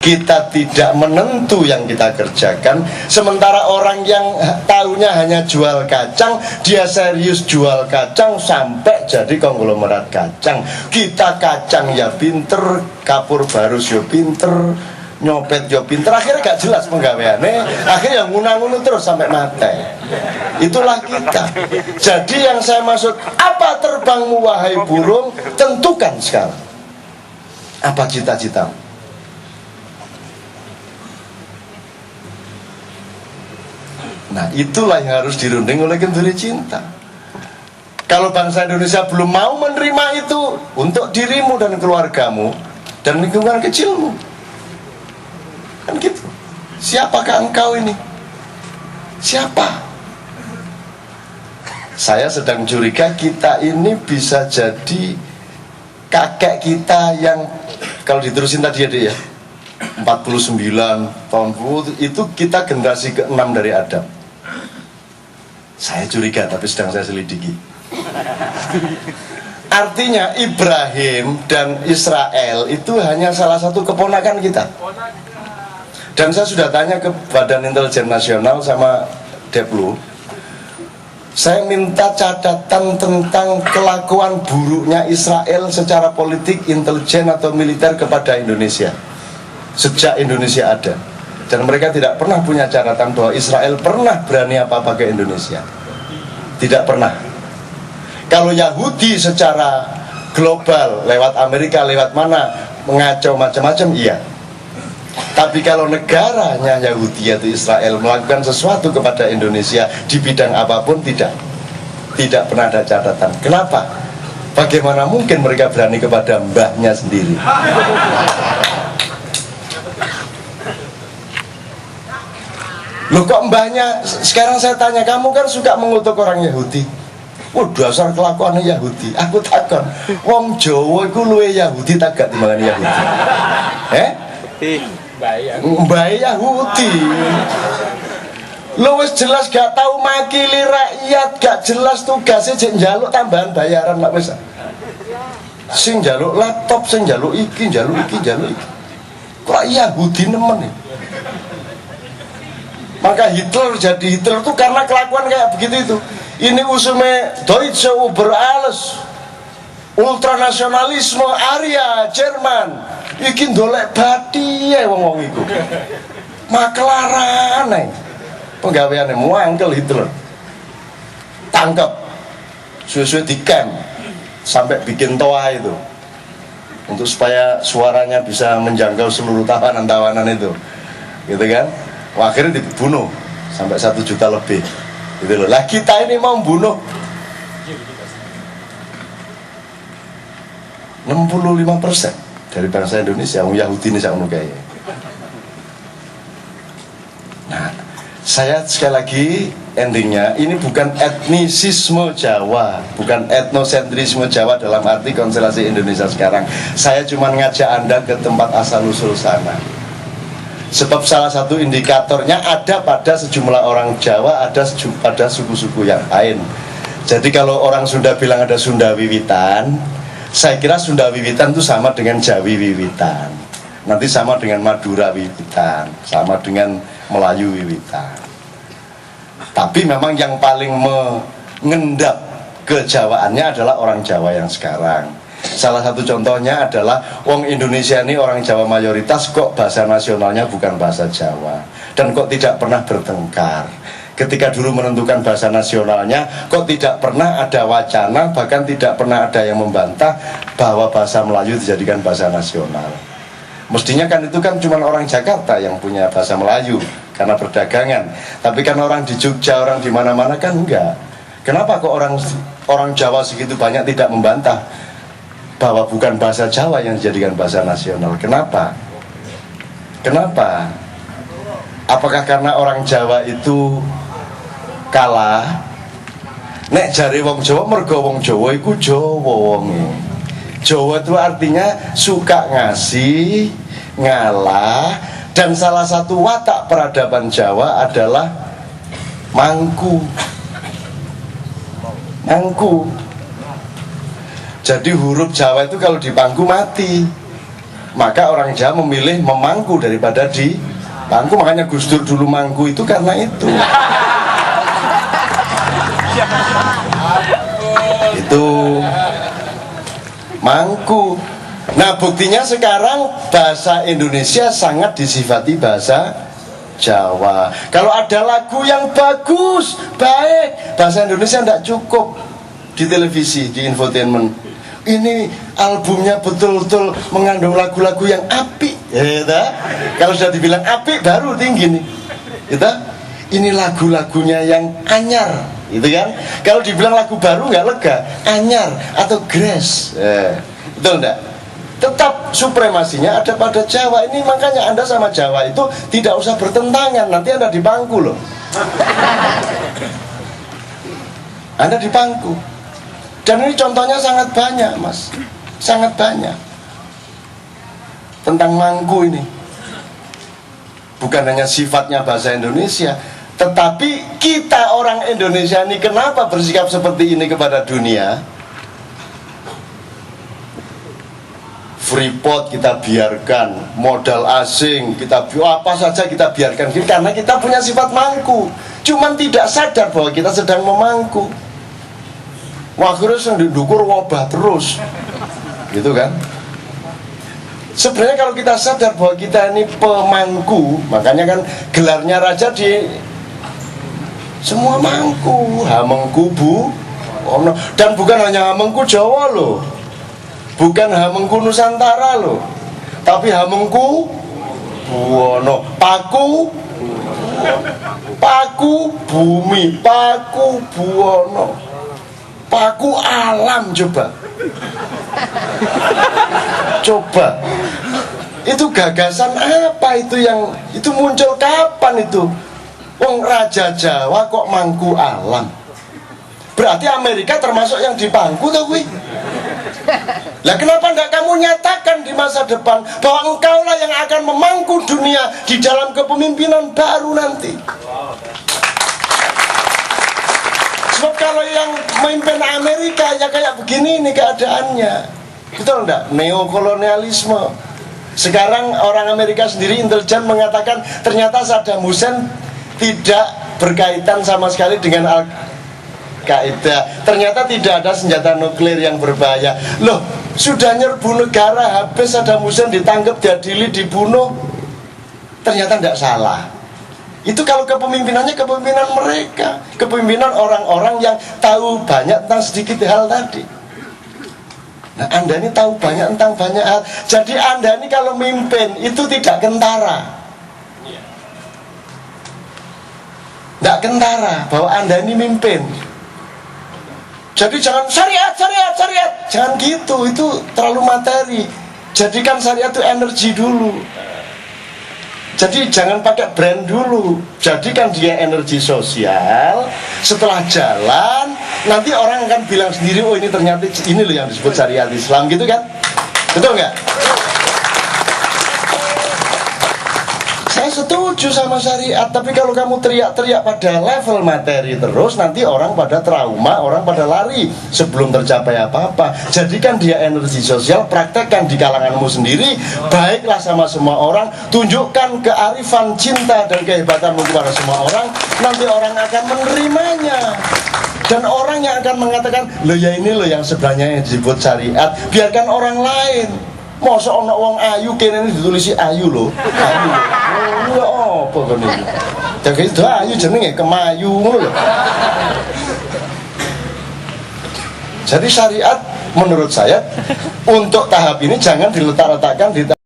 kita tidak menentu yang kita kerjakan. Sementara orang yang tahunya hanya jual kacang, dia serius jual kacang sampai jadi konglomerat kacang. Kita kacang ya pinter, kapur barus ya pinter, nyopet ya pinter, akhirnya gak jelas penggaweannya, akhirnya ngunang-ngunung terus sampai mati. Itulah kita. Jadi yang saya maksud, apa terbangmu wahai burung? Tentukan sekarang apa cita-citamu. Nah, itulah yang harus dirunding oleh Kenduri Cinta. Kalau bangsa Indonesia belum mau menerima itu untuk dirimu dan keluargamu dan lingkungan kecilmu, kan gitu. Siapakah engkau ini? Siapa? Saya sedang curiga kita ini bisa jadi kakek kita yang, kalau diterusin tadi ya 49 tahun itu kita generasi ke-6 dari Adam. Saya curiga, tapi sedang saya selidiki. Artinya Ibrahim dan Israel itu hanya salah satu keponakan kita. Dan saya sudah tanya ke Badan Intelijen Nasional sama Deplu, saya minta catatan tentang kelakuan buruknya Israel secara politik, intelijen atau militer kepada Indonesia sejak Indonesia ada. Dan mereka tidak pernah punya catatan bahwa Israel pernah berani apa-apa ke Indonesia. Tidak pernah. Kalau Yahudi secara global, lewat Amerika, lewat mana, mengacau macam-macam, iya. Tapi kalau negaranya Yahudi yaitu Israel melakukan sesuatu kepada Indonesia di bidang apapun, tidak pernah ada catatan. Kenapa? Bagaimana mungkin mereka berani kepada mbahnya sendiri? Loh, kok mbahnya? Sekarang saya tanya, kamu kan suka mengutuk orang Yahudi. Dasar kelakuannya Yahudi. Aku takon, wong Jawa iku luwe Yahudi tak gak timbangan Yahudi? Mbah Yahudi. Lu wis jelas gak tahu makili rakyat, gak jelas tugasnya jek njaluk tambahan bayaran lah wis. Sing njaluk laptop, sing njaluk iki, njaluk iki. Kok Yahudi nemen nih? Maka Hitler jadi Hitler itu karena kelakuan kayak begitu itu. Ini usume Deutsche über alles, ultranasionalisme Arya Jerman. Iki ndolek bathi ya wong-wong iku. Maklaran ae. Penggaweane muangkel Hitler. Tangkap. Suwe-suwe di camp sampai bikin toa itu. Untuk supaya suaranya bisa menjangkau seluruh tahanan-tahanan itu. Gitu kan? Akhirnya dibunuh sampai 1 juta lebih. Gitu loh. Lah kita ini mau bunuh 65% dari bangsa Indonesia, orang Yahudi ini sakmono kae. Nah, saya sekali lagi endingnya, ini bukan etnisisme Jawa, bukan etnosentrisme Jawa dalam arti konstelasi Indonesia sekarang. Saya cuma ngajak Anda ke tempat asal-usul sana. Sebab salah satu indikatornya ada pada sejumlah orang Jawa, ada pada suku-suku yang lain. Jadi kalau orang Sunda bilang ada Sunda Wiwitan, saya kira Sunda Wiwitan itu sama dengan Jawi Wiwitan, nanti sama dengan Madura Wiwitan, sama dengan Melayu Wiwitan. Tapi memang yang paling mengendap kejawaannya adalah orang Jawa yang sekarang. Salah satu contohnya adalah wong Indonesia ini orang Jawa mayoritas, kok bahasa nasionalnya bukan bahasa Jawa, dan kok tidak pernah bertengkar. Ketika dulu menentukan bahasa nasionalnya, kok tidak pernah ada wacana, bahkan tidak pernah ada yang membantah bahwa bahasa Melayu dijadikan bahasa nasional. Mestinya kan itu kan cuma orang Jakarta yang punya bahasa Melayu karena perdagangan. Tapi kan orang di Jogja, orang di mana-mana kan enggak. Kenapa kok orang Jawa segitu banyak tidak membantah bahwa bukan bahasa Jawa yang dijadikan bahasa nasional? Kenapa? Kenapa? Apakah karena orang Jawa itu kalah? Nek jari wong Jawa, mergo wong Jawa iku Jawa wonge. Jawa itu artinya suka ngasih, ngalah, dan salah satu watak peradaban Jawa adalah mangku. Mangku. Jadi huruf Jawa itu kalau dipangku mati. Maka orang Jawa memilih memangku daripada di pangku. Makanya Gus Dur dulu mangku itu karena itu. Itu mangku. Nah buktinya sekarang bahasa Indonesia sangat disifati bahasa Jawa. Kalau ada lagu yang bagus, baik, bahasa Indonesia tidak cukup di televisi, di infotainment. Ini albumnya betul-betul mengandung lagu-lagu yang apik, ya. Kalau sudah dibilang apik baru tinggi nih, ya. Ini lagu-lagunya yang anyar, gitu kan? Kalau dibilang lagu baru nggak lega, anyar atau grass, betul enggak? Tetap supremasinya ada pada Jawa. Ini makanya Anda sama Jawa itu tidak usah bertentangan, nanti Anda di pangku loh. Anda di pangku. Dan ini contohnya sangat banyak, Mas. Sangat banyak. Tentang mangku ini. Bukan hanya sifatnya bahasa Indonesia, tetapi kita orang Indonesia ini kenapa bersikap seperti ini kepada dunia? Freeport kita biarkan, modal asing kita apa saja kita biarkan, karena kita punya sifat mangku. Cuman tidak sadar bahwa kita sedang memangku. Wah, terus yang didukur wabah terus, gitu kan? Sebenarnya kalau kita sadar bahwa kita ini pemangku, makanya kan gelarnya raja di semua mangku, hamengku bu, dan bukan hanya hamengku Jawa loh, bukan hamengku Nusantara loh, tapi hamengku Buwono, paku bumi, paku Buwono. Paku alam, coba itu gagasan apa itu, yang itu muncul kapan itu? Wong Raja Jawa kok mangku alam, berarti Amerika termasuk yang dipangku tau gue. Lah kenapa enggak kamu nyatakan di masa depan bahwa engkaulah yang akan memangku dunia di dalam kepemimpinan baru nanti? Sebab kalau yang memimpin Amerika ya kayak begini nih keadaannya, betul enggak? Neokolonialisme. Sekarang orang Amerika sendiri intelijen mengatakan ternyata Saddam Hussein tidak berkaitan sama sekali dengan Al-Qaeda. Ternyata tidak ada senjata nuklir yang berbahaya. Loh, sudah nyerbu negara, habis Saddam Hussein ditangkap, diadili, dibunuh. Ternyata tidak salah. Itu kalau kepemimpinannya kepemimpinan mereka, kepemimpinan orang-orang yang tahu banyak tentang sedikit hal tadi. Nah, Anda ini tahu banyak tentang banyak hal. Jadi Anda ini kalau mimpin itu tidak kentara. Tidak kentara bahwa Anda ini mimpin. Jadi jangan syariat. Jangan gitu, itu terlalu materi. Jadikan syariat itu energi dulu. Jadi jangan pakai brand dulu, jadikan dia energi sosial. Setelah jalan, nanti orang akan bilang sendiri, oh ini ternyata ini loh yang disebut syariat Islam, gitu kan? Betul nggak? Saya setuju sama syariat, tapi kalau kamu teriak-teriak pada level materi terus, nanti orang pada trauma, orang pada lari sebelum tercapai apa-apa. Jadikan dia energi sosial, praktekkan di kalanganmu sendiri, baiklah sama semua orang, tunjukkan kearifan, cinta, dan kehebatanmu kepada semua orang, nanti orang akan menerimanya. Dan orang yang akan mengatakan, loh ya ini loh yang sebenarnya yang disebut syariat, biarkan orang lain. Masa ana wong ayu kene ditulisi ayu lho. Ayu. Oh, ya apa kene iki? Dadi itu ayu jenenge kemayu ngono lho. Jadi syariat menurut saya untuk tahap ini jangan diletak-letakkan di